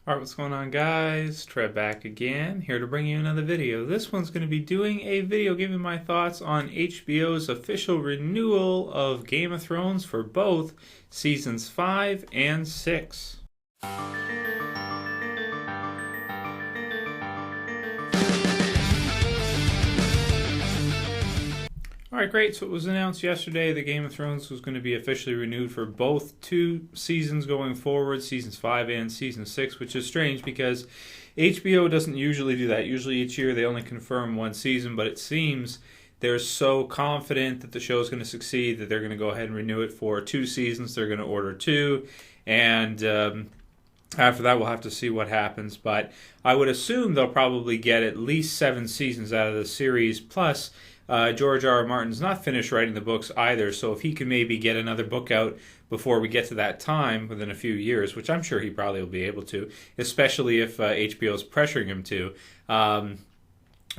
Alright, what's going on, guys? Trev back again, here to bring you another video. This one's going to be doing a video giving my thoughts on HBO's official renewal of Game of Thrones for both seasons 5 and 6. Alright, great. So it was announced yesterday that Game of Thrones was going to be officially renewed for both two seasons going forward, seasons 5 and season 6, which is strange because HBO doesn't usually do that. Usually each year they only confirm one season, but it seems they're so confident that the show is going to succeed that they're going to go ahead and renew it for 2 seasons. They're going to order 2, and after that, we'll have to see what happens, but I would assume they'll probably get at least 7 seasons out of the series, plus George R.R. Martin's not finished writing the books either, so if he can maybe get another book out before we get to that time, within a few years, which I'm sure he probably will be able to, especially if HBO is pressuring him to,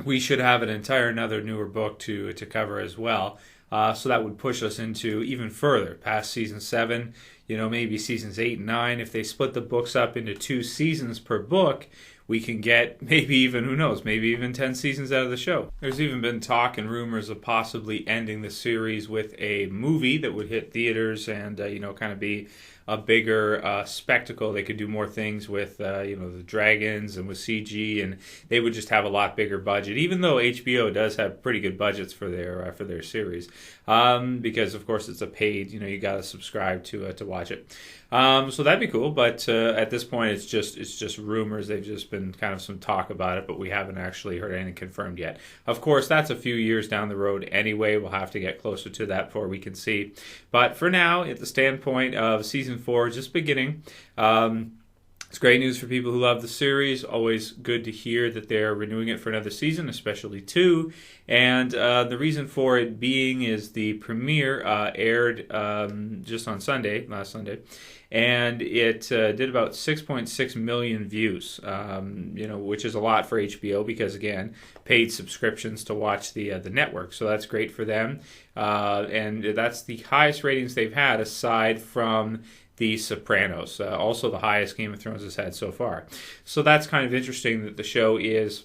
we should have an entire another newer book to cover as well. So that would push us into even further, past season 7, maybe seasons 8 and 9. If they split the books up into 2 seasons per book, we can get maybe even, who knows, maybe even 10 seasons out of the show. There's even been talk and rumors of possibly ending the series with a movie that would hit theaters and, kind of be a bigger spectacle. They could do more things with, the dragons and with CG, and they would just have a lot bigger budget, even though HBO does have pretty good budgets for their series. Because, of course, it's a paid, you got to subscribe to watch it. So that'd be cool, but at this point it's just rumors. They've just been kind of some talk about it, but we haven't actually heard anything confirmed yet. Of course, that's a few years down the road anyway. We'll have to get closer to that before we can see. But for now, at the standpoint of season 4 just beginning, it's great news for people who love the series. Always good to hear that they're renewing it for another season, especially 2. And the reason for it being is the premiere aired just on last Sunday, and it did about 6.6 million views, which is a lot for HBO because, again, paid subscriptions to watch the network. So that's great for them. And that's the highest ratings they've had aside from The Sopranos, also the highest Game of Thrones has had so far. So that's kind of interesting that the show is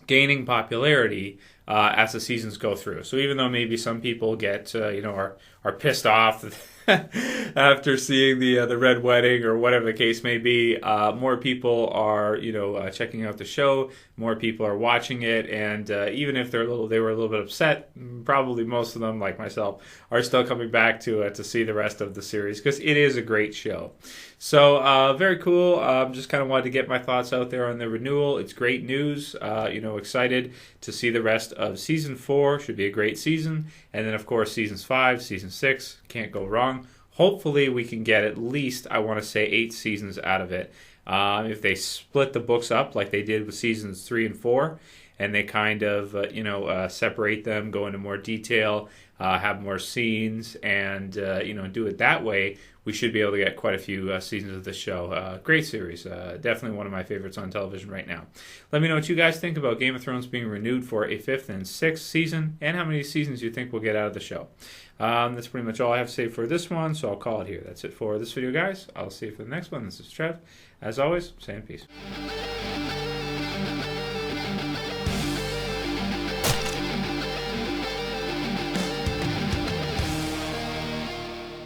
gaining popularity as the seasons go through. So even though maybe some people get, are pissed off after seeing the Red Wedding or whatever the case may be, more people are checking out the show. More people are watching it, and even if they were a little bit upset, probably most of them, like myself, are still coming back to see the rest of the series because it is a great show. So very cool. Just kind of wanted to get my thoughts out there on the renewal. It's great news. Excited to see the rest of season 4. Should be a great season, and then of course seasons 5, season 6. Can't go wrong. Hopefully we can get at least, I want to say, 8 seasons out of it. If they split the books up like they did with seasons 3 and 4, and they kind of, separate them, go into more detail, have more scenes, and, do it that way, we should be able to get quite a few seasons of this show. Great series. Definitely one of my favorites on television right now. Let me know what you guys think about Game of Thrones being renewed for a 5th and 6th season, and how many seasons you think we'll get out of the show. That's pretty much all I have to say for this one, so I'll call it here. That's it for this video, guys. I'll see you for the next one. This is Trev. As always, saying peace.